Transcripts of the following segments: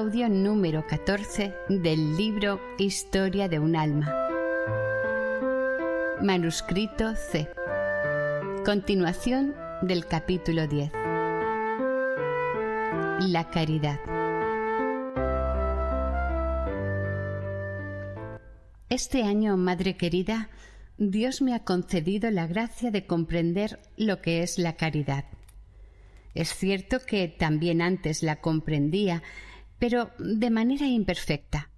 Audio número 14 del libro Historia de un alma. Manuscrito C. Continuación del capítulo 10. La caridad. Este año, Madre querida, Dios me ha concedido la gracia de comprender lo que es la caridad. Es cierto que también antes la comprendía, pero de manera imperfecta.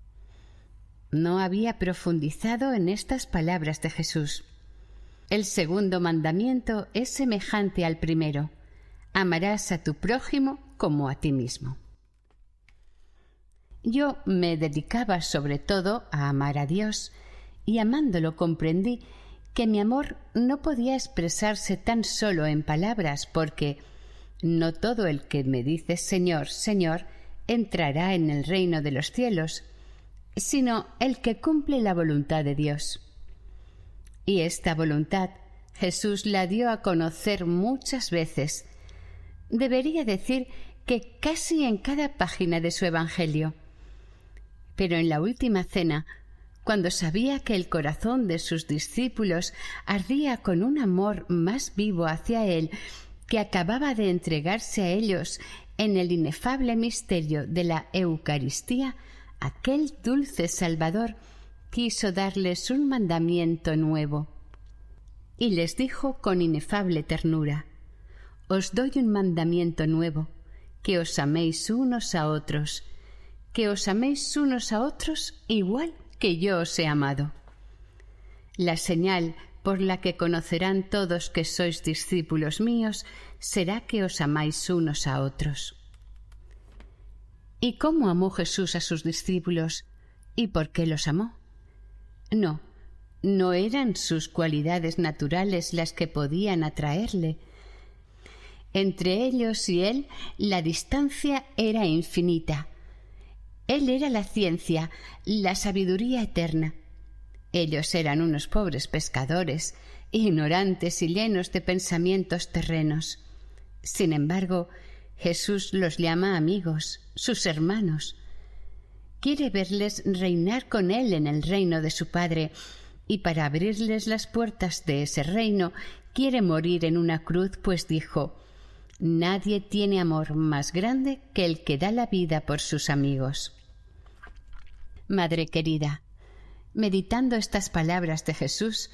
No había profundizado en estas palabras de Jesús. El segundo mandamiento es semejante al primero: amarás a tu prójimo como a ti mismo. Yo me dedicaba sobre todo a amar a Dios, y amándolo comprendí que mi amor no podía expresarse tan solo en palabras, porque no todo el que me dice Señor, Señor, entrará en el reino de los cielos, sino el que cumple la voluntad de Dios. Y esta voluntad Jesús la dio a conocer muchas veces. Debería decir que casi en cada página de su Evangelio. Pero en la última cena, cuando sabía que el corazón de sus discípulos ardía con un amor más vivo hacia él, que acababa de entregarse a ellos en el inefable misterio de la Eucaristía, aquel dulce Salvador quiso darles un mandamiento nuevo. Y les dijo con inefable ternura: Os doy un mandamiento nuevo, que os améis unos a otros, que os améis unos a otros igual que yo os he amado. La señal por la que conocerán todos que sois discípulos míos será que os amáis unos a otros. ¿Y cómo amó Jesús a sus discípulos? ¿Y por qué los amó? No eran sus cualidades naturales las que podían atraerle. Entre ellos y él la distancia era infinita. Él era la ciencia, la sabiduría eterna. Ellos eran unos pobres pescadores, ignorantes y llenos de pensamientos terrenos. Sin embargo, Jesús los llama amigos, sus hermanos. Quiere verles reinar con él en el reino de su Padre, y para abrirles las puertas de ese reino quiere morir en una cruz, pues dijo: Nadie tiene amor más grande que el que da la vida por sus amigos. Madre querida, meditando estas palabras de Jesús,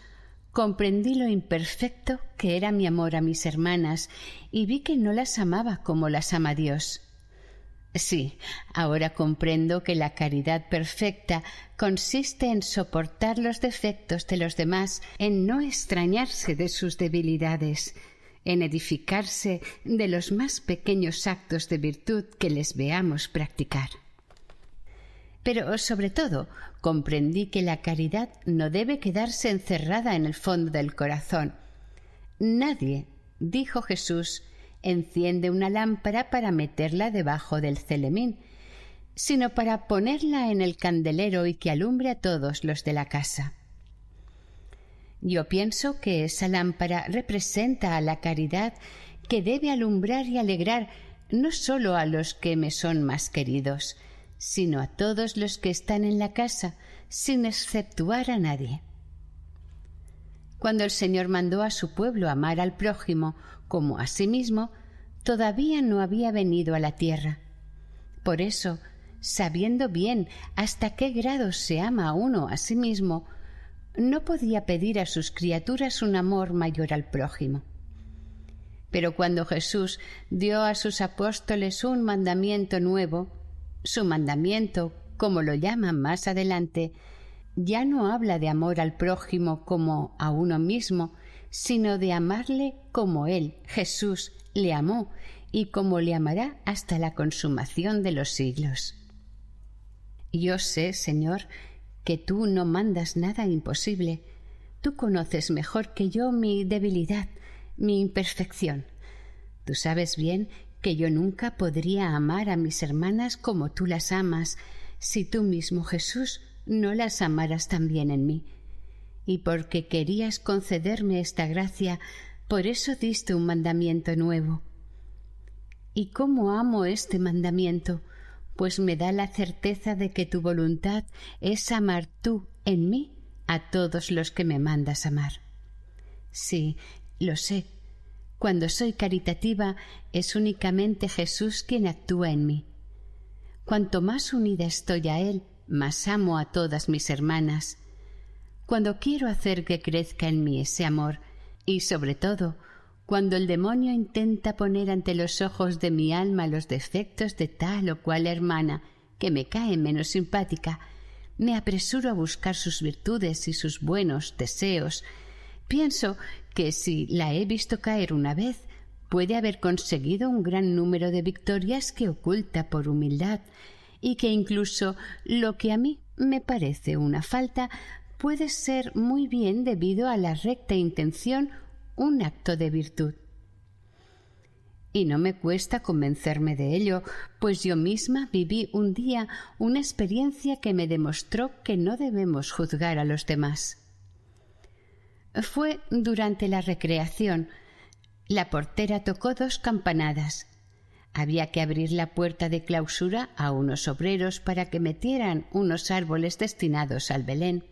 comprendí lo imperfecto que era mi amor a mis hermanas y vi que no las amaba como las ama Dios. Sí, ahora comprendo que la caridad perfecta consiste en soportar los defectos de los demás, en no extrañarse de sus debilidades, en edificarse de los más pequeños actos de virtud que les veamos practicar. Pero, sobre todo, comprendí que la caridad no debe quedarse encerrada en el fondo del corazón. Nadie, dijo Jesús, enciende una lámpara para meterla debajo del celemín, sino para ponerla en el candelero y que alumbre a todos los de la casa. Yo pienso que esa lámpara representa a la caridad, que debe alumbrar y alegrar no solo a los que me son más queridos, sino a todos los que están en la casa, sin exceptuar a nadie. Cuando el Señor mandó a su pueblo amar al prójimo como a sí mismo, todavía no había venido a la tierra. Por eso, sabiendo bien hasta qué grado se ama a uno a sí mismo, no podía pedir a sus criaturas un amor mayor al prójimo. Pero cuando Jesús dio a sus apóstoles un mandamiento nuevo, su mandamiento, como lo llaman más adelante, ya no habla de amor al prójimo como a uno mismo, sino de amarle como Él, Jesús, le amó y como le amará hasta la consumación de los siglos. Yo sé, Señor, que tú no mandas nada imposible. Tú conoces mejor que yo mi debilidad, mi imperfección. Tú sabes bien que yo nunca podría amar a mis hermanas como tú las amas, si tú mismo, Jesús, no las amaras también en mí. Y porque querías concederme esta gracia, por eso diste un mandamiento nuevo. ¿Y cómo amo este mandamiento? pues me da la certeza de que tu voluntad es amar tú en mí a todos los que me mandas amar. Sí, lo sé. Cuando soy caritativa es únicamente Jesús quien actúa en mí. Cuanto más unida estoy a Él, más amo a todas mis hermanas. Cuando quiero hacer que crezca en mí ese amor, y sobre todo, cuando el demonio intenta poner ante los ojos de mi alma los defectos de tal o cual hermana que me cae menos simpática, me apresuro a buscar sus virtudes y sus buenos deseos. Pienso que si la he visto caer una vez, puede haber conseguido un gran número de victorias que oculta por humildad, y que incluso lo que a mí me parece una falta puede ser muy bien debido a la recta intención un acto de virtud. Y no me cuesta convencerme de ello, pues yo misma viví un día una experiencia que me demostró que no debemos juzgar a los demás. Fue durante la recreación. La portera tocó 2 campanadas. Había que abrir la puerta de clausura a unos obreros para que metieran unos árboles destinados al Belén.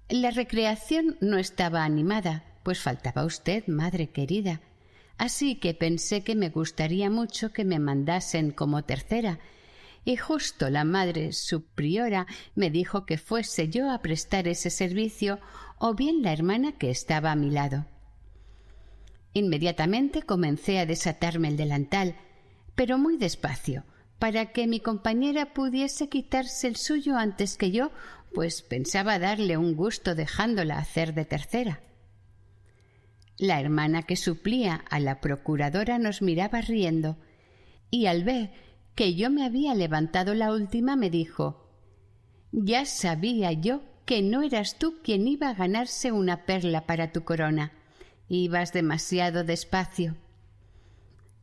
La recreación no estaba animada, pues faltaba usted, madre querida. Así que pensé que me gustaría mucho que me mandasen como tercera, y justo la madre subpriora me dijo que fuese yo a prestar ese servicio o bien la hermana que estaba a mi lado. Inmediatamente comencé a desatarme el delantal, pero muy despacio, para que mi compañera pudiese quitarse el suyo antes que yo, pues pensaba darle un gusto dejándola hacer de tercera. La hermana que suplía a la procuradora nos miraba riendo, y al ver que yo me había levantado la última me dijo: «Ya sabía yo que no eras tú quien iba a ganarse una perla para tu corona. Ibas demasiado despacio».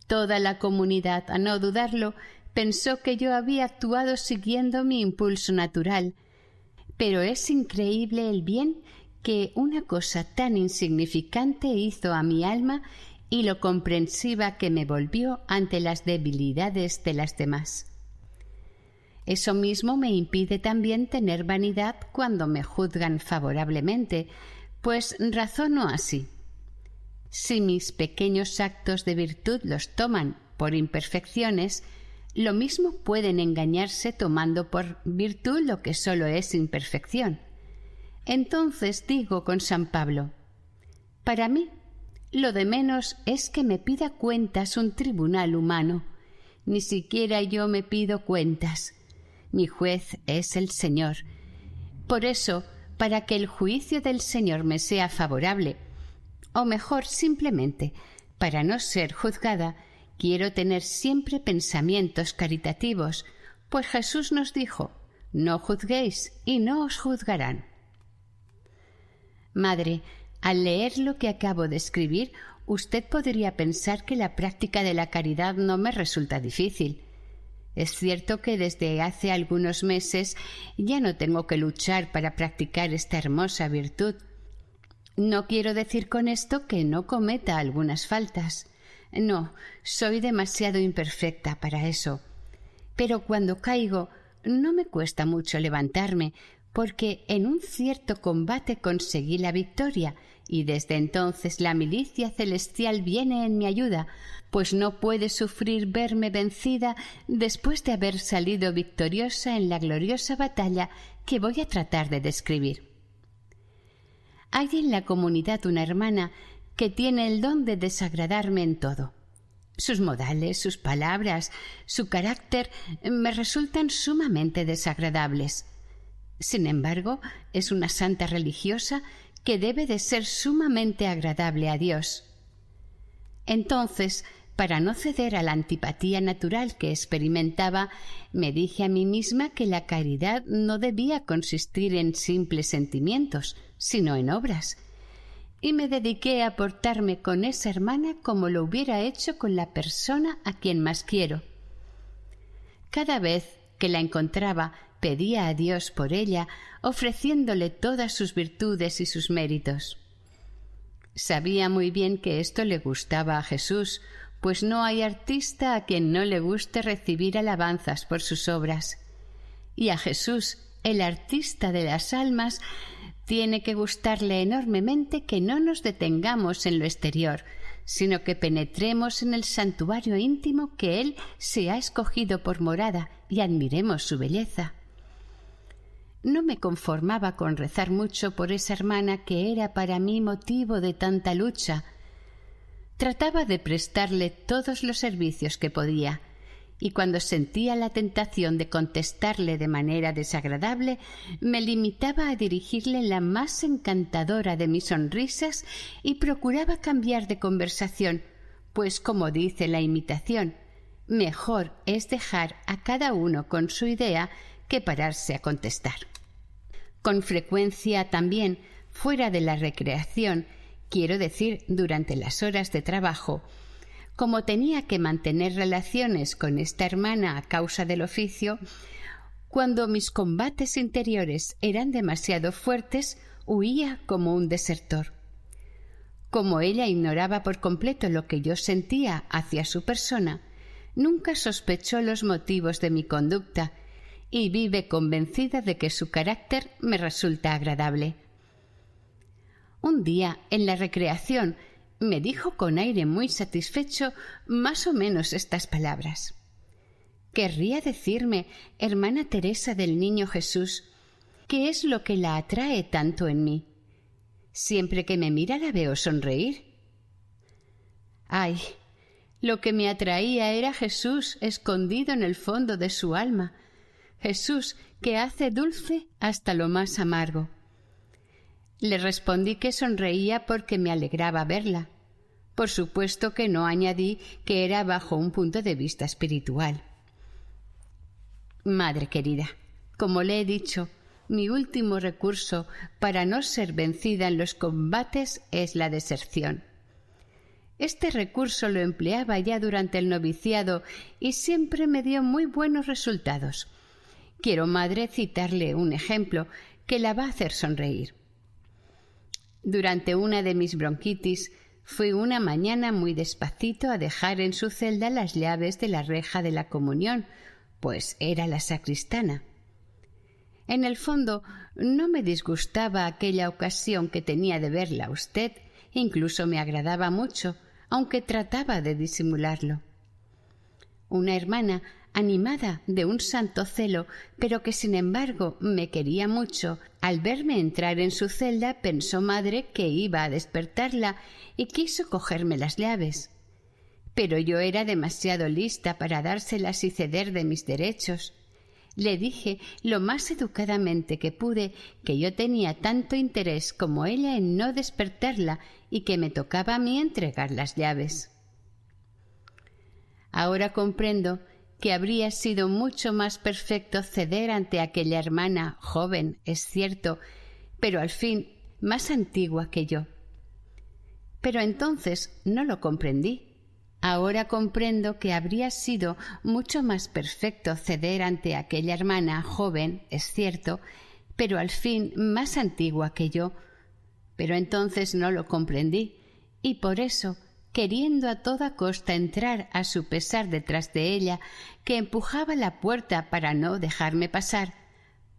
Toda la comunidad, a no dudarlo, pensó que yo había actuado siguiendo mi impulso natural, pero es increíble el bien que una cosa tan insignificante hizo a mi alma y lo comprensiva que me volvió ante las debilidades de las demás. Eso mismo me impide también tener vanidad cuando me juzgan favorablemente, pues razono así. Si mis pequeños actos de virtud los toman por imperfecciones, lo mismo pueden engañarse tomando por virtud lo que solo es imperfección. Entonces digo con San Pablo: para mí, lo de menos es que me pida cuentas un tribunal humano. Ni siquiera yo me pido cuentas. Mi juez es el Señor. Por eso, para que el juicio del Señor me sea favorable, o mejor, simplemente, para no ser juzgada, quiero tener siempre pensamientos caritativos, pues Jesús nos dijo: no juzguéis y no os juzgarán. Madre, al leer lo que acabo de escribir, usted podría pensar que la práctica de la caridad no me resulta difícil. Es cierto que desde hace algunos meses ya no tengo que luchar para practicar esta hermosa virtud. No quiero decir con esto que no cometa algunas faltas. No, soy demasiado imperfecta para eso. Pero cuando caigo, no me cuesta mucho levantarme, porque en un cierto combate conseguí la victoria, y desde entonces la milicia celestial viene en mi ayuda, pues no puede sufrir verme vencida después de haber salido victoriosa en la gloriosa batalla que voy a tratar de describir. Hay en la comunidad una hermana que tiene el don de desagradarme en todo. Sus modales, sus palabras, su carácter me resultan sumamente desagradables. Sin embargo, es una santa religiosa que debe de ser sumamente agradable a Dios. Entonces, para no ceder a la antipatía natural que experimentaba, me dije a mí misma que la caridad no debía consistir en simples sentimientos, sino en obras, y me dediqué a portarme con esa hermana como lo hubiera hecho con la persona a quien más quiero. Cada vez que la encontraba, pedía a Dios por ella, ofreciéndole todas sus virtudes y sus méritos. Sabía muy bien que esto le gustaba a Jesús, pues no hay artista a quien no le guste recibir alabanzas por sus obras. Y a Jesús, el artista de las almas, tiene que gustarle enormemente que no nos detengamos en lo exterior, sino que penetremos en el santuario íntimo que Él se ha escogido por morada y admiremos su belleza. No me conformaba con rezar mucho por esa hermana que era para mí motivo de tanta lucha. Trataba de prestarle todos los servicios que podía, y cuando sentía la tentación de contestarle de manera desagradable, me limitaba a dirigirle la más encantadora de mis sonrisas y procuraba cambiar de conversación, pues como dice la imitación, mejor es dejar a cada uno con su idea que pararse a contestar. Con frecuencia también, fuera de la recreación, quiero decir durante las horas de trabajo, como tenía que mantener relaciones con esta hermana a causa del oficio, cuando mis combates interiores eran demasiado fuertes, huía como un desertor. Como ella ignoraba por completo lo que yo sentía hacia su persona, nunca sospechó los motivos de mi conducta y vive convencida de que su carácter me resulta agradable. Un día, en la recreación, me dijo con aire muy satisfecho más o menos estas palabras: «Querría decirme, hermana Teresa del Niño Jesús, ¿qué es lo que la atrae tanto en mí? Siempre que me mira la veo sonreír». Ay, lo que me atraía era Jesús escondido en el fondo de su alma, Jesús que hace dulce hasta lo más amargo. Le respondí que sonreía porque me alegraba verla. Por supuesto que no añadí que era bajo un punto de vista espiritual. Madre querida, como le he dicho, mi último recurso para no ser vencida en los combates es la deserción. Este recurso lo empleaba ya durante el noviciado y siempre me dio muy buenos resultados. Quiero, madre, citarle un ejemplo que la va a hacer sonreír. Durante una de mis bronquitis, fui una mañana muy despacito a dejar en su celda las llaves de la reja de la comunión, pues era la sacristana. En el fondo, no me disgustaba aquella ocasión que tenía de verla a usted, incluso me agradaba mucho, aunque trataba de disimularlo. Una hermana, animada de un santo celo, pero que sin embargo me quería mucho, al verme entrar en su celda pensó, madre, que iba a despertarla y quiso cogerme las llaves. Pero yo era demasiado lista para dárselas y ceder de mis derechos. Le dije lo más educadamente que pude que yo tenía tanto interés como ella en no despertarla y que me tocaba a mí entregar las llaves. Ahora comprendo que habría sido mucho más perfecto ceder ante aquella hermana joven, es cierto, pero al fin más antigua que yo. Pero entonces no lo comprendí. Ahora comprendo que habría sido mucho más perfecto ceder ante aquella hermana joven, es cierto, pero al fin más antigua que yo. Pero entonces no lo comprendí, y por eso, queriendo a toda costa entrar a su pesar detrás de ella, que empujaba la puerta para no dejarme pasar,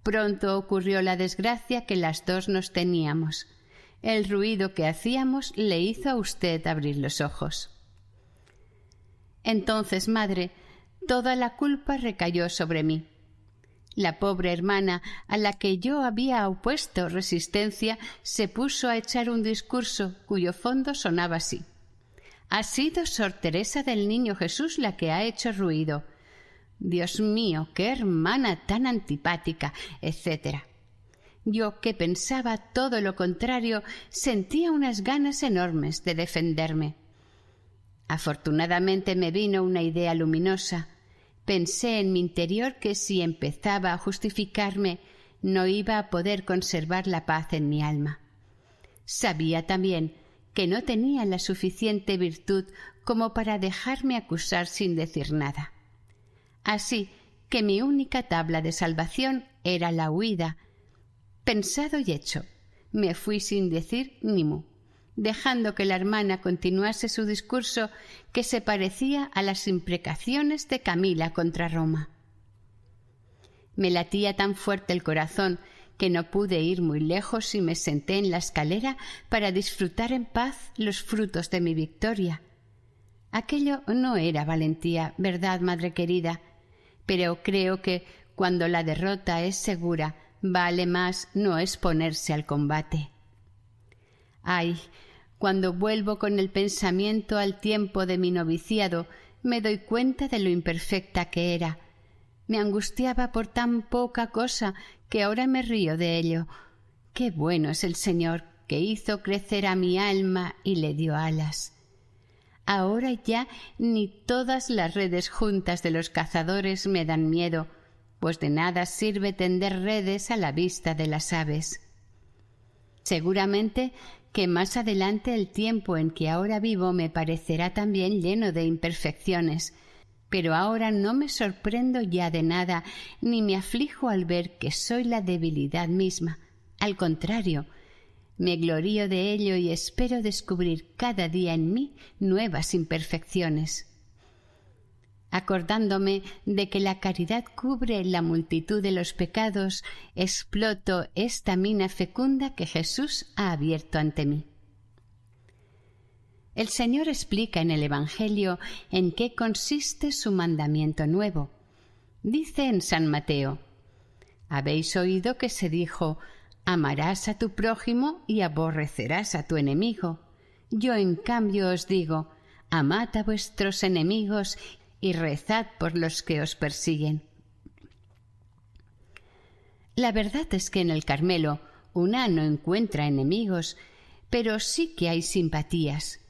pronto ocurrió la desgracia que las dos nos teníamos. El ruido que hacíamos le hizo a usted abrir los ojos. Entonces, madre, toda la culpa recayó sobre mí. La pobre hermana, a la que yo había opuesto resistencia, se puso a echar un discurso cuyo fondo sonaba así: «Ha sido Sor Teresa del Niño Jesús la que ha hecho ruido. Dios mío, qué hermana tan antipática», etc. Yo, que pensaba todo lo contrario, sentía unas ganas enormes de defenderme. Afortunadamente me vino una idea luminosa. Pensé en mi interior que si empezaba a justificarme, no iba a poder conservar la paz en mi alma. Sabía también que no tenía la suficiente virtud como para dejarme acusar sin decir nada. Así que mi única tabla de salvación era la huida. Pensado y hecho, me fui sin decir ni mu. dejando que la hermana continuase su discurso, que se parecía a las imprecaciones de Camila contra Roma. Me latía tan fuerte el corazón que no pude ir muy lejos y me senté en la escalera para disfrutar en paz los frutos de mi victoria. Aquello no era valentía, ¿verdad, madre querida? Pero creo que cuando la derrota es segura, vale más no exponerse al combate. Ay, cuando vuelvo con el pensamiento al tiempo de mi noviciado, me doy cuenta de lo imperfecta que era. Me angustiaba por tan poca cosa que ahora me río de ello. Qué bueno es el Señor, que hizo crecer a mi alma y le dio alas. Ahora ya ni todas las redes juntas de los cazadores me dan miedo, pues de nada sirve tender redes a la vista de las aves. Seguramente que más adelante el tiempo en que ahora vivo me parecerá también lleno de imperfecciones, pero ahora no me sorprendo ya de nada, ni me aflijo al ver que soy la debilidad misma. Al contrario, me glorío de ello y espero descubrir cada día en mí nuevas imperfecciones. Acordándome de que la caridad cubre la multitud de los pecados, exploto esta mina fecunda que Jesús ha abierto ante mí. El Señor explica en el Evangelio en qué consiste su mandamiento nuevo. Dice en San Mateo: «Habéis oído que se dijo: amarás a tu prójimo y aborrecerás a tu enemigo. Yo en cambio os digo: amad a vuestros enemigos y rezad por los que os persiguen». La verdad es que en el Carmelo una no encuentra enemigos, pero sí que hay simpatías.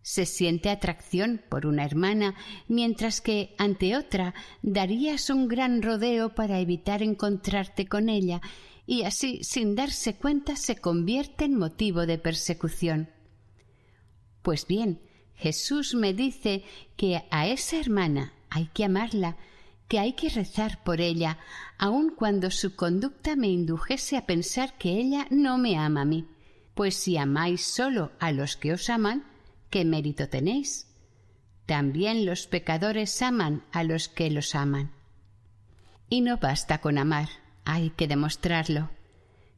Se siente atracción por una hermana, mientras que ante otra darías un gran rodeo para evitar encontrarte con ella, y así, sin darse cuenta, se convierte en motivo de persecución. Pues bien, Jesús me dice que a esa hermana hay que amarla, que hay que rezar por ella, aun cuando su conducta me indujese a pensar que ella no me ama a mí. Pues si amáis solo a los que os aman, ¿qué mérito tenéis? También los pecadores aman a los que los aman. Y no basta con amar, hay que demostrarlo.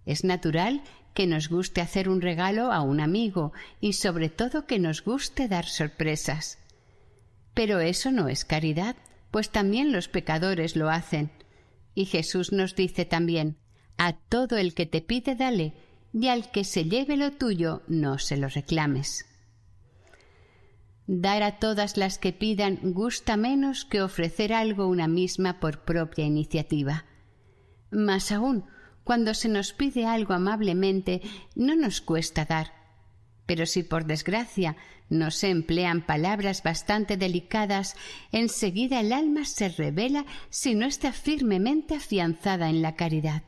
Es natural que nos guste hacer un regalo a un amigo y sobre todo que nos guste dar sorpresas. Pero eso no es caridad, pues también los pecadores lo hacen. Y Jesús nos dice también: a todo el que te pide dale, y al que se lleve lo tuyo no se lo reclames. Dar a todas las que pidan gusta menos que ofrecer algo una misma por propia iniciativa. Más aún, cuando se nos pide algo amablemente, no nos cuesta dar. Pero si por desgracia no se emplean palabras bastante delicadas, enseguida el alma se revela si no está firmemente afianzada en la caridad.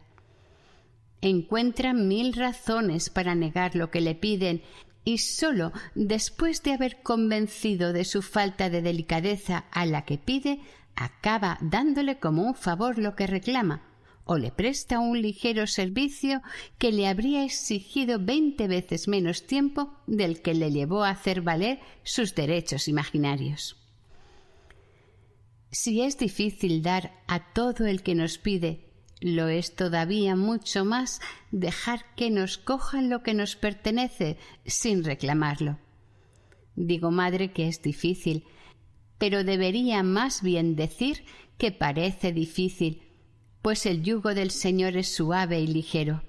Encuentra 1000 razones para negar lo que le piden, y sólo después de haber convencido de su falta de delicadeza a la que pide, acaba dándole como un favor lo que reclama, o le presta un ligero servicio que le habría exigido 20 veces menos tiempo del que le llevó a hacer valer sus derechos imaginarios. Si es difícil dar a todo el que nos pide, lo es todavía mucho más dejar que nos cojan lo que nos pertenece sin reclamarlo. Digo, madre, que es difícil, pero debería más bien decir que parece difícil, pues el yugo del Señor es suave y ligero.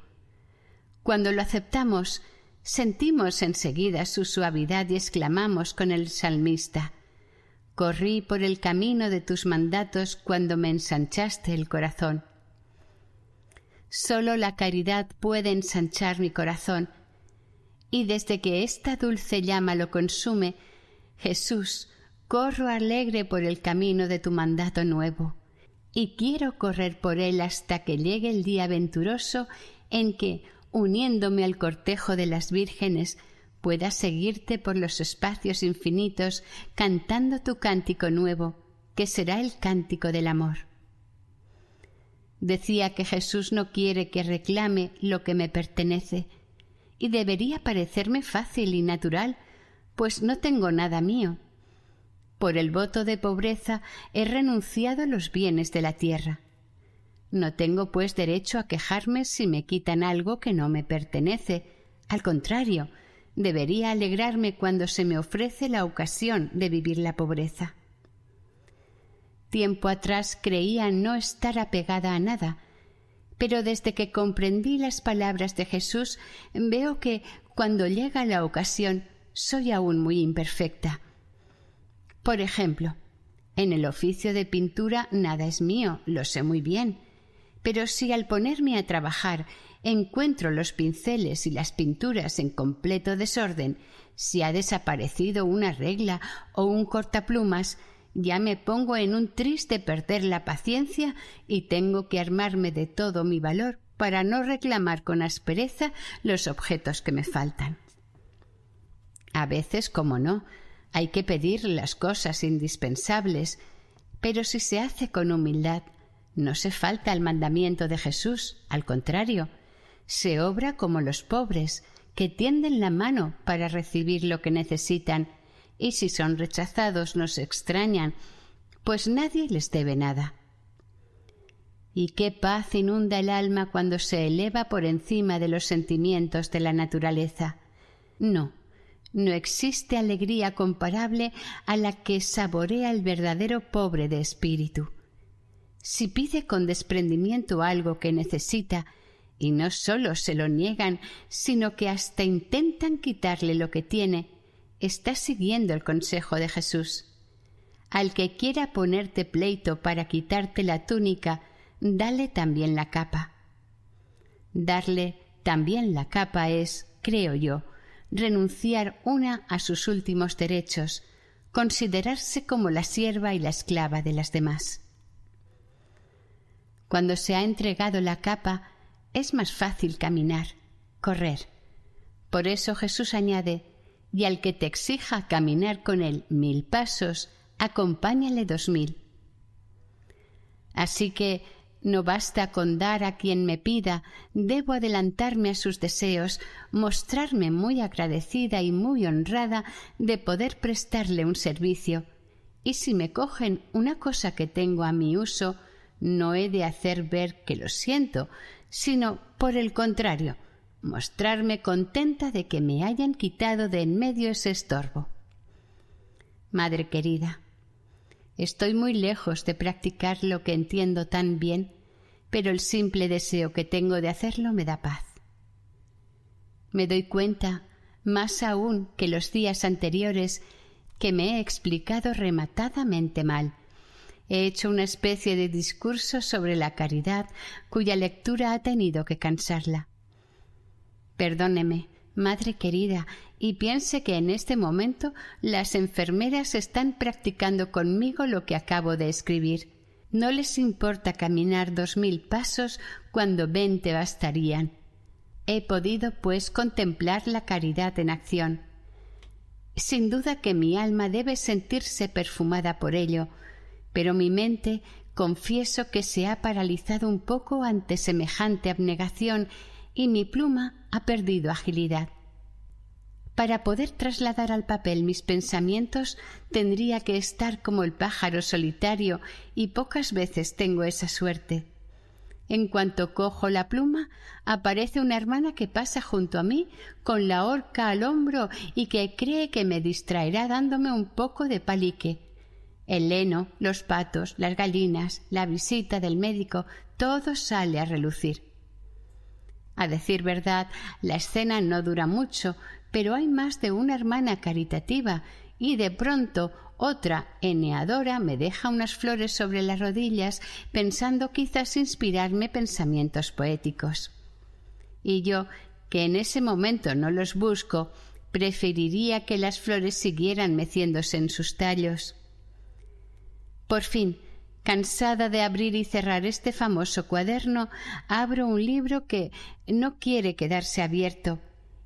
Cuando lo aceptamos, sentimos enseguida su suavidad y exclamamos con el salmista: «Corrí por el camino de tus mandatos cuando me ensanchaste el corazón». Sólo la caridad puede ensanchar mi corazón, y desde que esta dulce llama lo consume, Jesús, corro alegre por el camino de tu mandato nuevo, y quiero correr por él hasta que llegue el día venturoso en que, uniéndome al cortejo de las vírgenes, pueda seguirte por los espacios infinitos cantando tu cántico nuevo, que será el cántico del amor. Decía que Jesús no quiere que reclame lo que me pertenece, y debería parecerme fácil y natural, pues no tengo nada mío. Por el voto de pobreza he renunciado a los bienes de la tierra. No tengo, pues, derecho a quejarme si me quitan algo que no me pertenece. Al contrario, debería alegrarme cuando se me ofrece la ocasión de vivir la pobreza. Tiempo atrás creía no estar apegada a nada, pero desde que comprendí las palabras de Jesús veo que, cuando llega la ocasión, soy aún muy imperfecta. Por ejemplo, en el oficio de pintura nada es mío, lo sé muy bien, pero si al ponerme a trabajar encuentro los pinceles y las pinturas en completo desorden, si ha desaparecido una regla o un cortaplumas, ya me pongo en un tris de perder la paciencia y tengo que armarme de todo mi valor para no reclamar con aspereza los objetos que me faltan. A veces, como no, hay que pedir las cosas indispensables, pero si se hace con humildad, no se falta al mandamiento de Jesús, al contrario, se obra como los pobres, que tienden la mano para recibir lo que necesitan, y si son rechazados no se extrañan, pues nadie les debe nada. Y qué paz inunda el alma cuando se eleva por encima de los sentimientos de la naturaleza. No existe alegría comparable a la que saborea el verdadero pobre de espíritu. Si pide con desprendimiento algo que necesita, y no sólo se lo niegan, sino que hasta intentan quitarle lo que tiene, está siguiendo el consejo de Jesús. Al que quiera ponerte pleito para quitarte la túnica, dale también la capa. Darle también la capa es, creo yo, renunciar una a sus últimos derechos, considerarse como la sierva y la esclava de las demás. Cuando se ha entregado la capa, es más fácil caminar, correr. Por eso Jesús añade: y al que te exija caminar con él 1000 pasos, acompáñale 2000. Así que no basta con dar a quien me pida, debo adelantarme a sus deseos, mostrarme muy agradecida y muy honrada de poder prestarle un servicio. Y si me cogen una cosa que tengo a mi uso, no he de hacer ver que lo siento, sino, por el contrario, mostrarme contenta de que me hayan quitado de en medio ese estorbo. Madre querida, estoy muy lejos de practicar lo que entiendo tan bien, pero el simple deseo que tengo de hacerlo me da paz. Me doy cuenta, más aún que los días anteriores, que me he explicado rematadamente mal. He hecho una especie de discurso sobre la caridad cuya lectura ha tenido que cansarla. Perdóneme, madre querida, y piense que en este momento las enfermeras están practicando conmigo lo que acabo de escribir. No les importa caminar 2000 pasos cuando 20 bastarían. He podido, pues, contemplar la caridad en acción. Sin duda que mi alma debe sentirse perfumada por ello, pero mi mente, confieso que se ha paralizado un poco ante semejante abnegación y mi pluma ha perdido agilidad. Para poder trasladar al papel mis pensamientos tendría que estar como el pájaro solitario y pocas veces tengo esa suerte. En cuanto cojo la pluma, aparece una hermana que pasa junto a mí con la horca al hombro y que cree que me distraerá dándome un poco de palique. El heno, los patos, las gallinas, la visita del médico, todo sale a relucir. A decir verdad, la escena no dura mucho, pero hay más de una hermana caritativa y de pronto otra eneadora me deja unas flores sobre las rodillas pensando quizás inspirarme pensamientos poéticos. Y yo, que en ese momento no los busco, preferiría que las flores siguieran meciéndose en sus tallos. Por fin, cansada de abrir y cerrar este famoso cuaderno, abro un libro que no quiere quedarse abierto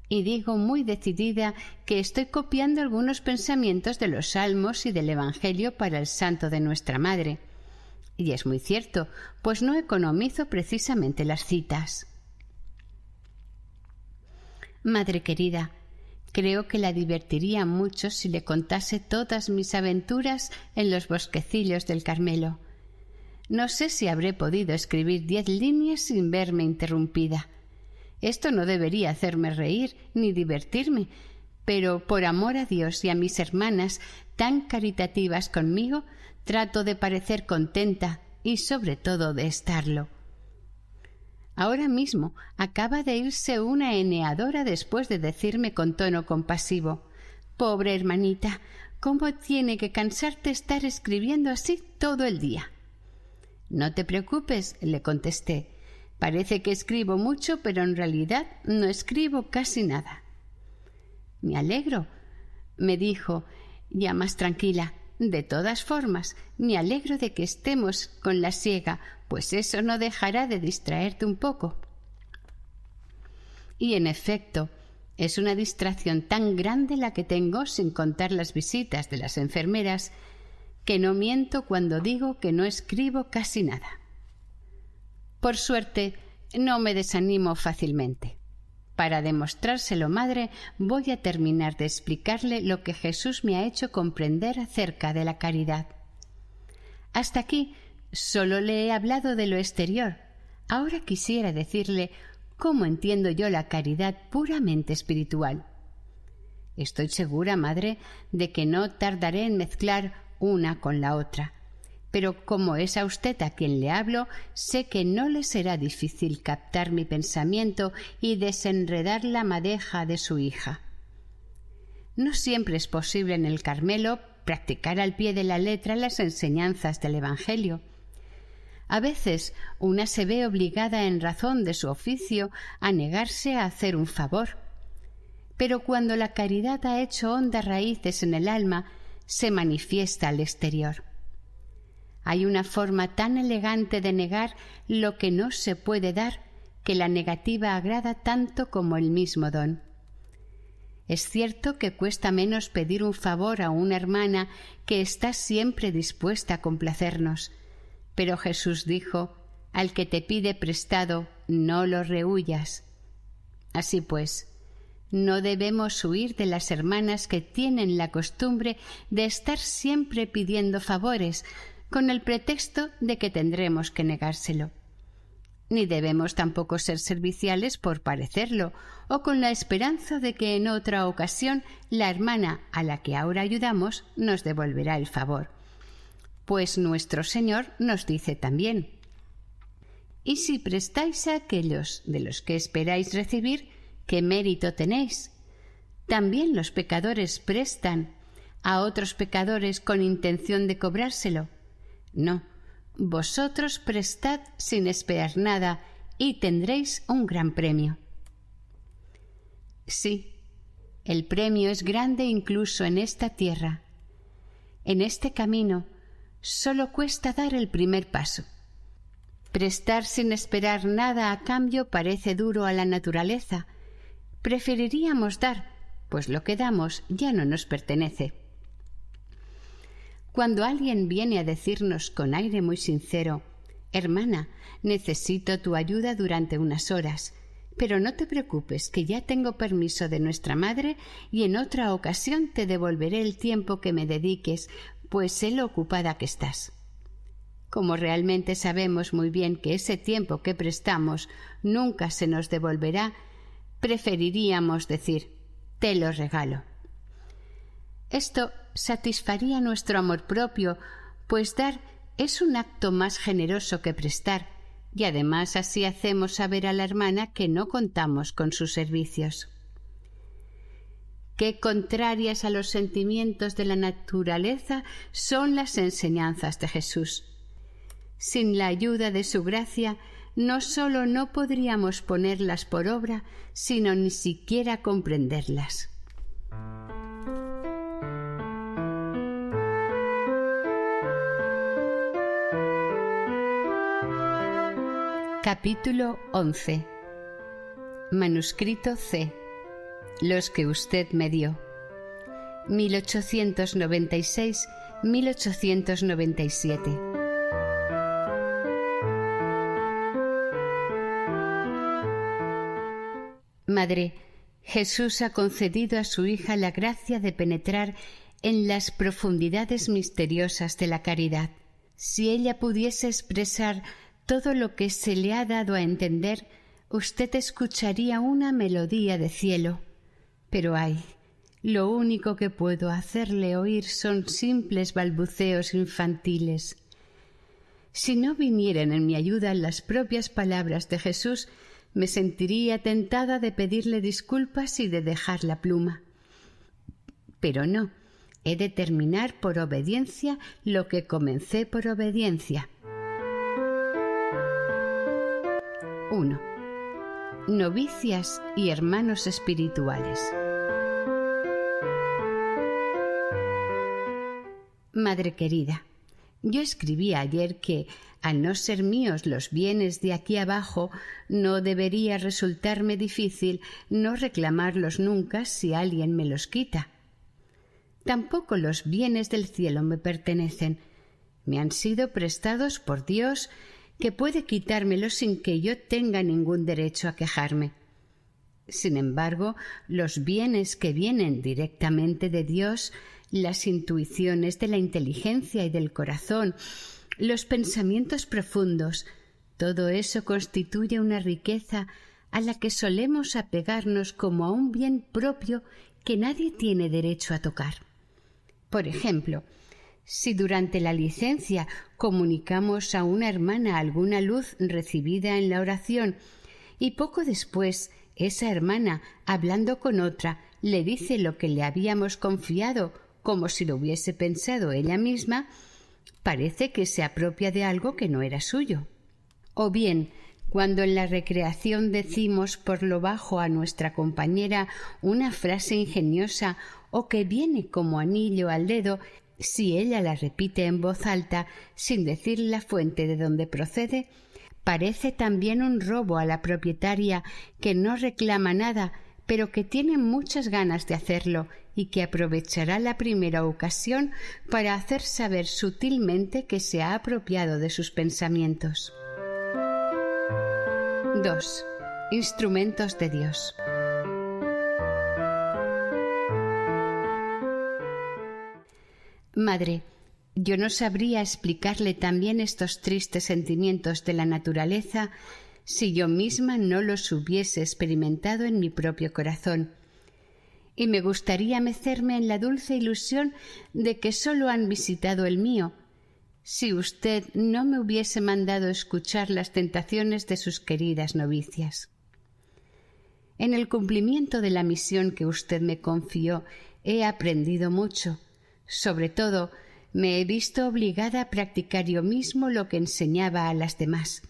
y digo muy decidida que estoy copiando algunos pensamientos de los Salmos y del Evangelio para el santo de nuestra Madre. Y es muy cierto, pues no economizo precisamente las citas. Madre querida, creo que la divertiría mucho si le contase todas mis aventuras en los bosquecillos del Carmelo. No sé si habré podido escribir 10 líneas sin verme interrumpida. Esto no debería hacerme reír ni divertirme, pero por amor a Dios y a mis hermanas tan caritativas conmigo, trato de parecer contenta y sobre todo de estarlo. Ahora mismo acaba de irse una eneadora después de decirme con tono compasivo: «Pobre hermanita, ¿cómo tiene que cansarte estar escribiendo así todo el día?» «No te preocupes», le contesté. «Parece que escribo mucho, pero en realidad no escribo casi nada». «Me alegro», me dijo, ya más tranquila. «De todas formas, me alegro de que estemos con la siega, pues eso no dejará de distraerte un poco». Y en efecto, es una distracción tan grande la que tengo, sin contar las visitas de las enfermeras, que no miento cuando digo que no escribo casi nada. Por suerte, no me desanimo fácilmente. Para demostrárselo, madre, voy a terminar de explicarle lo que Jesús me ha hecho comprender acerca de la caridad. Hasta aquí solo le he hablado de lo exterior. Ahora quisiera decirle cómo entiendo yo la caridad puramente espiritual. Estoy segura, madre, de que no tardaré en mezclar una con la otra. Pero como es a usted a quien le hablo, sé que no le será difícil captar mi pensamiento y desenredar la madeja de su hija. No siempre es posible en el Carmelo practicar al pie de la letra las enseñanzas del Evangelio. A veces una se ve obligada en razón de su oficio a negarse a hacer un favor. Pero cuando la caridad ha hecho hondas raíces en el alma, se manifiesta al exterior. Hay una forma tan elegante de negar lo que no se puede dar, que la negativa agrada tanto como el mismo don. Es cierto que cuesta menos pedir un favor a una hermana que está siempre dispuesta a complacernos, pero Jesús dijo: «Al que te pide prestado, no lo rehuyas». Así pues, no debemos huir de las hermanas que tienen la costumbre de estar siempre pidiendo favores, con el pretexto de que tendremos que negárselo. Ni debemos tampoco ser serviciales por parecerlo, o con la esperanza de que en otra ocasión la hermana a la que ahora ayudamos nos devolverá el favor. Pues nuestro Señor nos dice también: «Y si prestáis a aquellos de los que esperáis recibir, ¿qué mérito tenéis? También los pecadores prestan a otros pecadores con intención de cobrárselo. No, vosotros prestad sin esperar nada y tendréis un gran premio». Sí, el premio es grande incluso en esta tierra. En este camino solo cuesta dar el primer paso. Prestar sin esperar nada a cambio parece duro a la naturaleza. Preferiríamos dar, pues lo que damos ya no nos pertenece. Cuando alguien viene a decirnos con aire muy sincero: «Hermana, necesito tu ayuda durante unas horas, pero no te preocupes, que ya tengo permiso de nuestra madre y en otra ocasión te devolveré el tiempo que me dediques, pues sé lo ocupada que estás». Como realmente sabemos muy bien que ese tiempo que prestamos nunca se nos devolverá, preferiríamos decir: «Te lo regalo». Esto satisfaría nuestro amor propio, pues dar es un acto más generoso que prestar, y además así hacemos saber a la hermana que no contamos con sus servicios. Qué contrarias a los sentimientos de la naturaleza son las enseñanzas de Jesús. Sin la ayuda de su gracia, no sólo no podríamos ponerlas por obra, sino ni siquiera comprenderlas. Capítulo 11. Manuscrito C. Los que usted me dio. 1896-1897. Madre, Jesús ha concedido a su hija la gracia de penetrar en las profundidades misteriosas de la caridad. Si ella pudiese expresar todo lo que se le ha dado a entender, usted escucharía una melodía de cielo. Pero ay, lo único que puedo hacerle oír son simples balbuceos infantiles. Si no vinieran en mi ayuda las propias palabras de Jesús, me sentiría tentada de pedirle disculpas y de dejar la pluma. Pero no, he de terminar por obediencia lo que comencé por obediencia. 1. Novicias y hermanos espirituales. Madre querida, yo escribí ayer que, al no ser míos los bienes de aquí abajo, no debería resultarme difícil no reclamarlos nunca si alguien me los quita. Tampoco los bienes del cielo me pertenecen. Me han sido prestados por Dios, que puede quitármelos sin que yo tenga ningún derecho a quejarme. Sin embargo, los bienes que vienen directamente de Dios, las intuiciones de la inteligencia y del corazón, los pensamientos profundos, todo eso constituye una riqueza a la que solemos apegarnos como a un bien propio que nadie tiene derecho a tocar. Por ejemplo, si durante la licencia comunicamos a una hermana alguna luz recibida en la oración y poco después esa hermana, hablando con otra, le dice lo que le habíamos confiado como si lo hubiese pensado ella misma, parece que se apropia de algo que no era suyo. O bien, cuando en la recreación decimos por lo bajo a nuestra compañera una frase ingeniosa o que viene como anillo al dedo, si ella la repite en voz alta sin decir la fuente de donde procede, parece también un robo a la propietaria que no reclama nada, pero que tiene muchas ganas de hacerlo y que aprovechará la primera ocasión para hacer saber sutilmente que se ha apropiado de sus pensamientos. 2. Instrumentos de Dios. Madre, yo no sabría explicarle también estos tristes sentimientos de la naturaleza si yo misma no los hubiese experimentado en mi propio corazón. Y me gustaría mecerme en la dulce ilusión de que sólo han visitado el mío, si usted no me hubiese mandado escuchar las tentaciones de sus queridas novicias. En el cumplimiento de la misión que usted me confió he aprendido mucho. Sobre todo, me he visto obligada a practicar yo mismo lo que enseñaba a las demás.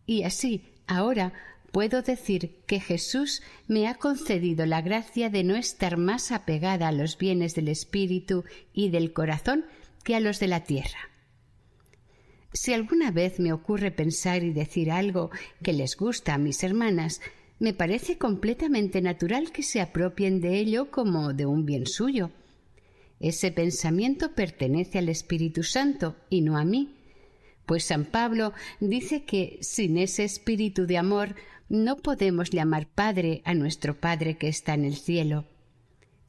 Y así, ahora, puedo decir que Jesús me ha concedido la gracia de no estar más apegada a los bienes del espíritu y del corazón que a los de la tierra. Si alguna vez me ocurre pensar y decir algo que les gusta a mis hermanas, me parece completamente natural que se apropien de ello como de un bien suyo. Ese pensamiento pertenece al Espíritu Santo y no a mí, pues San Pablo dice que sin ese espíritu de amor no podemos llamar Padre a nuestro Padre que está en el cielo.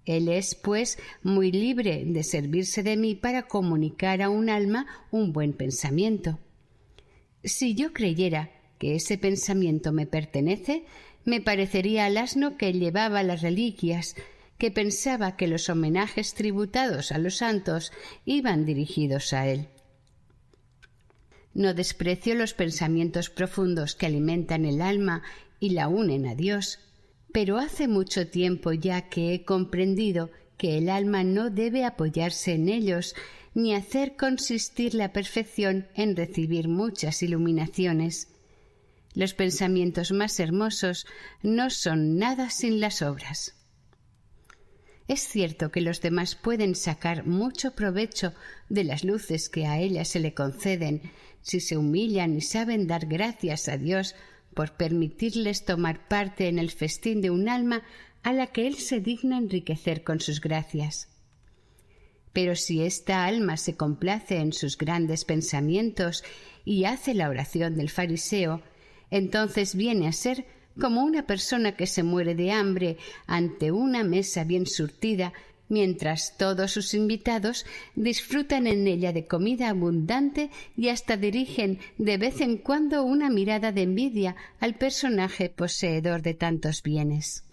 Él es, pues, muy libre de servirse de mí para comunicar a un alma un buen pensamiento. Si yo creyera que ese pensamiento me pertenece, me parecería al asno que llevaba las reliquias, que pensaba que los homenajes tributados a los santos iban dirigidos a él. No desprecio los pensamientos profundos que alimentan el alma y la unen a Dios, pero hace mucho tiempo ya que he comprendido que el alma no debe apoyarse en ellos ni hacer consistir la perfección en recibir muchas iluminaciones. Los pensamientos más hermosos no son nada sin las obras. Es cierto que los demás pueden sacar mucho provecho de las luces que a ella se le conceden si se humillan y saben dar gracias a Dios por permitirles tomar parte en el festín de un alma a la que Él se digna enriquecer con sus gracias. Pero si esta alma se complace en sus grandes pensamientos y hace la oración del fariseo, entonces viene a ser como una persona que se muere de hambre ante una mesa bien surtida, mientras todos sus invitados disfrutan en ella de comida abundante y hasta dirigen de vez en cuando una mirada de envidia al personaje poseedor de tantos bienes.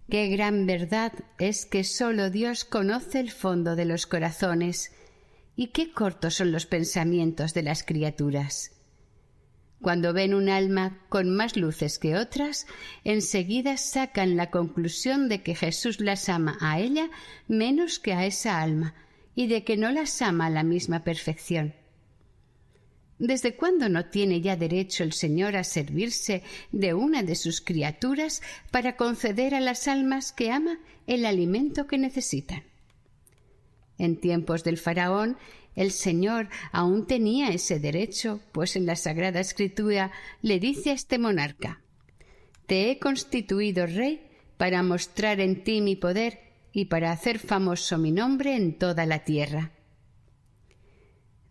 Qué gran verdad es que sólo Dios conoce el fondo de los corazones, y qué cortos son los pensamientos de las criaturas. Cuando ven un alma con más luces que otras, enseguida sacan la conclusión de que Jesús las ama a ella menos que a esa alma, y de que no las ama a la misma perfección. ¿Desde cuándo no tiene ya derecho el Señor a servirse de una de sus criaturas para conceder a las almas que ama el alimento que necesitan? En tiempos del faraón, el Señor aún tenía ese derecho, pues en la Sagrada Escritura le dice a este monarca: «Te he constituido rey para mostrar en ti mi poder y para hacer famoso mi nombre en toda la tierra».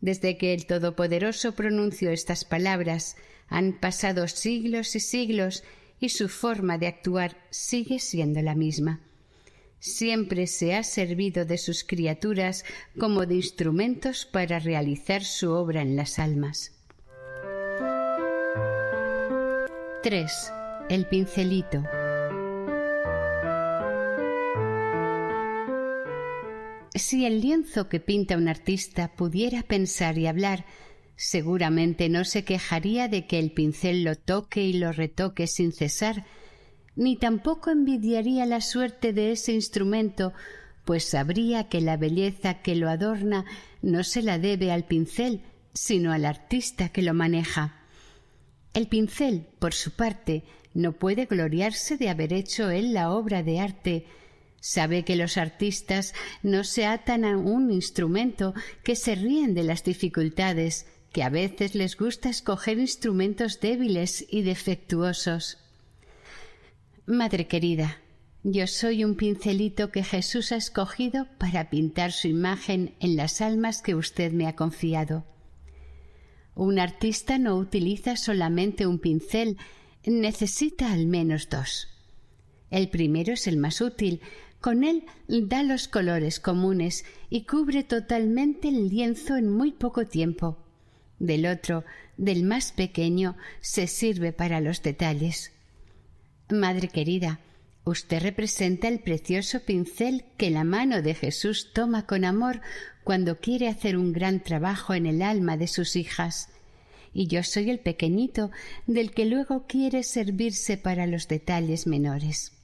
Desde que el Todopoderoso pronunció estas palabras, han pasado siglos y siglos y su forma de actuar sigue siendo la misma. Siempre se ha servido de sus criaturas como de instrumentos para realizar su obra en las almas. 3. El pincelito. Si el lienzo que pinta un artista pudiera pensar y hablar, seguramente no se quejaría de que el pincel lo toque y lo retoque sin cesar, ni tampoco envidiaría la suerte de ese instrumento, pues sabría que la belleza que lo adorna no se la debe al pincel, sino al artista que lo maneja. El pincel, por su parte, no puede gloriarse de haber hecho él la obra de arte. Sabe que los artistas no se atan a un instrumento, que se ríen de las dificultades, que a veces les gusta escoger instrumentos débiles y defectuosos. Madre querida, yo soy un pincelito que Jesús ha escogido para pintar su imagen en las almas que usted me ha confiado. Un artista no utiliza solamente un pincel, necesita al menos dos. El primero es el más útil. Con él da los colores comunes y cubre totalmente el lienzo en muy poco tiempo. Del otro, del más pequeño, se sirve para los detalles. Madre querida, usted representa el precioso pincel que la mano de Jesús toma con amor cuando quiere hacer un gran trabajo en el alma de sus hijas, y yo soy el pequeñito del que luego quiere servirse para los detalles menores.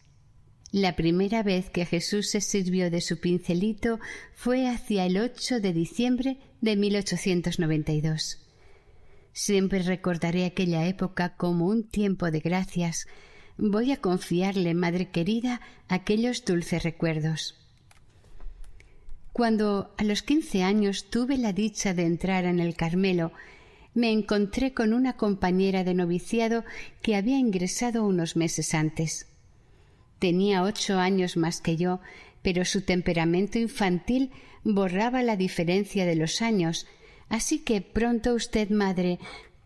La primera vez que Jesús se sirvió de su pincelito fue hacia el 8 de diciembre de 1892. Siempre recordaré aquella época como un tiempo de gracias. Voy a confiarle, madre querida, aquellos dulces recuerdos. Cuando a los 15 años tuve la dicha de entrar en el Carmelo, me encontré con una compañera de noviciado que había ingresado unos meses antes. Tenía 8 años más que yo, pero su temperamento infantil borraba la diferencia de los años, así que pronto usted, madre,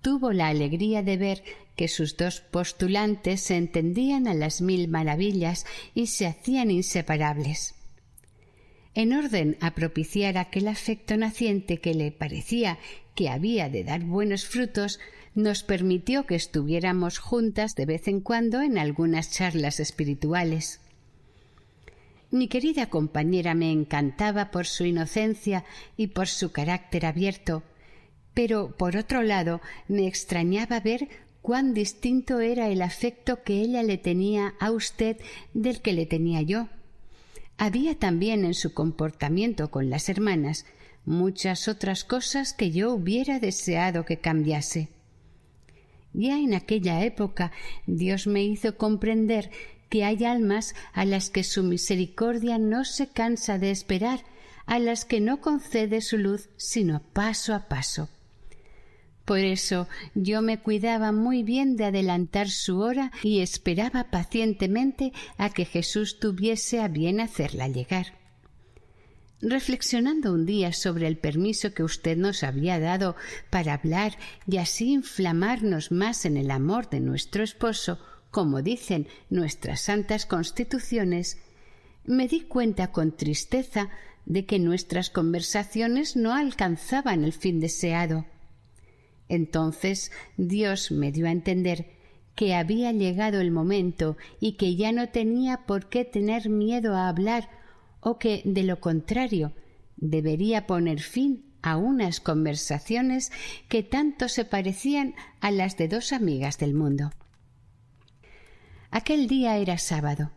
tuvo la alegría de ver que sus dos postulantes se entendían a las 1000 maravillas y se hacían inseparables. En orden a propiciar aquel afecto naciente que le parecía que había de dar buenos frutos, nos permitió que estuviéramos juntas de vez en cuando en algunas charlas espirituales. Mi querida compañera me encantaba por su inocencia y por su carácter abierto, pero por otro lado me extrañaba ver cuán distinto era el afecto que ella le tenía a usted del que le tenía yo. Había también en su comportamiento con las hermanas muchas otras cosas que yo hubiera deseado que cambiase. Ya en aquella época Dios me hizo comprender que hay almas a las que su misericordia no se cansa de esperar, a las que no concede su luz sino paso a paso. Por eso yo me cuidaba muy bien de adelantar su hora y esperaba pacientemente a que Jesús tuviese a bien hacerla llegar. Reflexionando un día sobre el permiso que usted nos había dado para hablar y así inflamarnos más en el amor de nuestro esposo, como dicen nuestras santas constituciones, me di cuenta con tristeza de que nuestras conversaciones no alcanzaban el fin deseado. Entonces Dios me dio a entender que había llegado el momento y que ya no tenía por qué tener miedo a hablar, o que, de lo contrario, debería poner fin a unas conversaciones que tanto se parecían a las de dos amigas del mundo. Aquel día era sábado.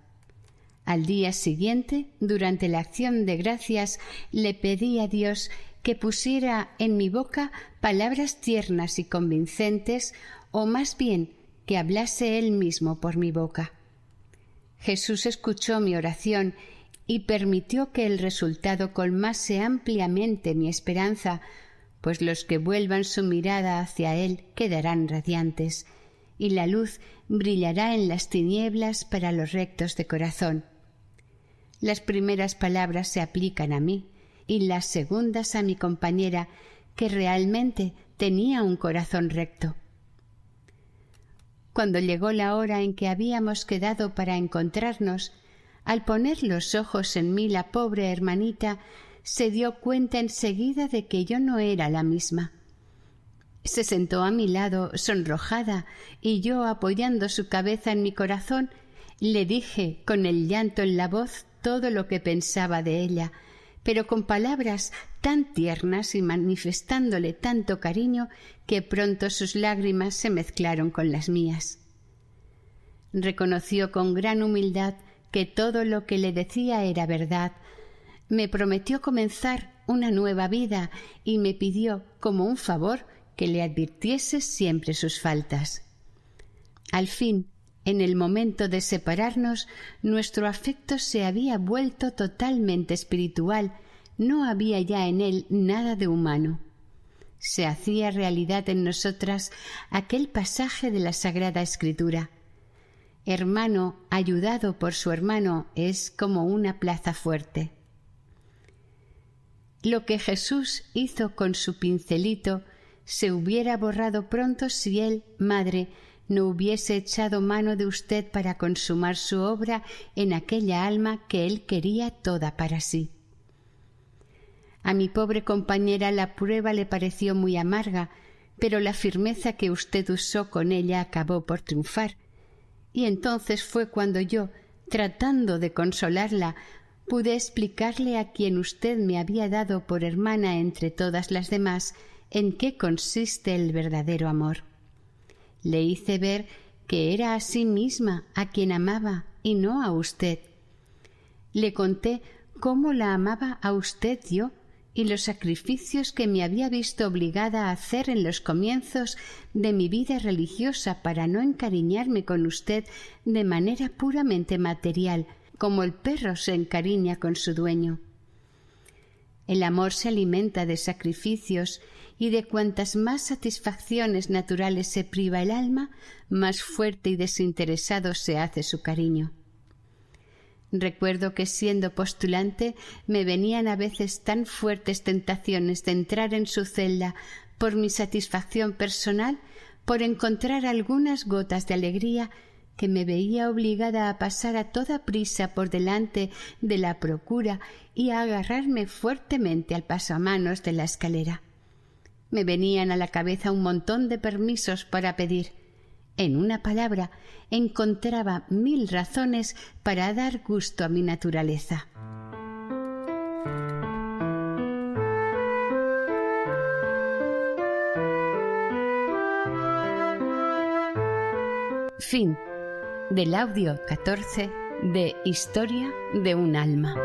Al día siguiente, durante la acción de gracias, le pedí a Dios que pusiera en mi boca palabras tiernas y convincentes, o más bien que hablase Él mismo por mi boca. Jesús escuchó mi oración y permitió que el resultado colmase ampliamente mi esperanza, pues los que vuelvan su mirada hacia Él quedarán radiantes, y la luz brillará en las tinieblas para los rectos de corazón. Las primeras palabras se aplican a mí, y las segundas a mi compañera, que realmente tenía un corazón recto. Cuando llegó la hora en que habíamos quedado para encontrarnos, al poner los ojos en mí la pobre hermanita se dio cuenta enseguida de que yo no era la misma. Se sentó a mi lado sonrojada y yo, apoyando su cabeza en mi corazón, le dije con el llanto en la voz todo lo que pensaba de ella, pero con palabras tan tiernas y manifestándole tanto cariño que pronto sus lágrimas se mezclaron con las mías. Reconoció con gran humildad que todo lo que le decía era verdad. Me prometió comenzar una nueva vida y me pidió, como un favor, que le advirtiese siempre sus faltas. Al fin, en el momento de separarnos, nuestro afecto se había vuelto totalmente espiritual, no había ya en él nada de humano. Se hacía realidad en nosotras aquel pasaje de la Sagrada Escritura: hermano ayudado por su hermano es como una plaza fuerte. Lo que Jesús hizo con su pincelito se hubiera borrado pronto si él, madre, no hubiese echado mano de usted para consumar su obra en aquella alma que él quería toda para sí. A mi pobre compañera la prueba le pareció muy amarga, pero la firmeza que usted usó con ella acabó por triunfar. Y entonces fue cuando yo, tratando de consolarla, pude explicarle a quien usted me había dado por hermana entre todas las demás en qué consiste el verdadero amor. Le hice ver que era a sí misma a quien amaba y no a usted. Le conté cómo la amaba a usted yo y los sacrificios que me había visto obligada a hacer en los comienzos de mi vida religiosa para no encariñarme con usted de manera puramente material, como el perro se encariña con su dueño. El amor se alimenta de sacrificios y de cuantas más satisfacciones naturales se priva el alma, más fuerte y desinteresado se hace su cariño. Recuerdo que siendo postulante me venían a veces tan fuertes tentaciones de entrar en su celda por mi satisfacción personal, por encontrar algunas gotas de alegría, que me veía obligada a pasar a toda prisa por delante de la procura y a agarrarme fuertemente al pasamanos de la escalera. Me venían a la cabeza un montón de permisos para pedir. En una palabra, encontraba 1000 razones para dar gusto a mi naturaleza. Fin del audio 14 de Historia de un alma.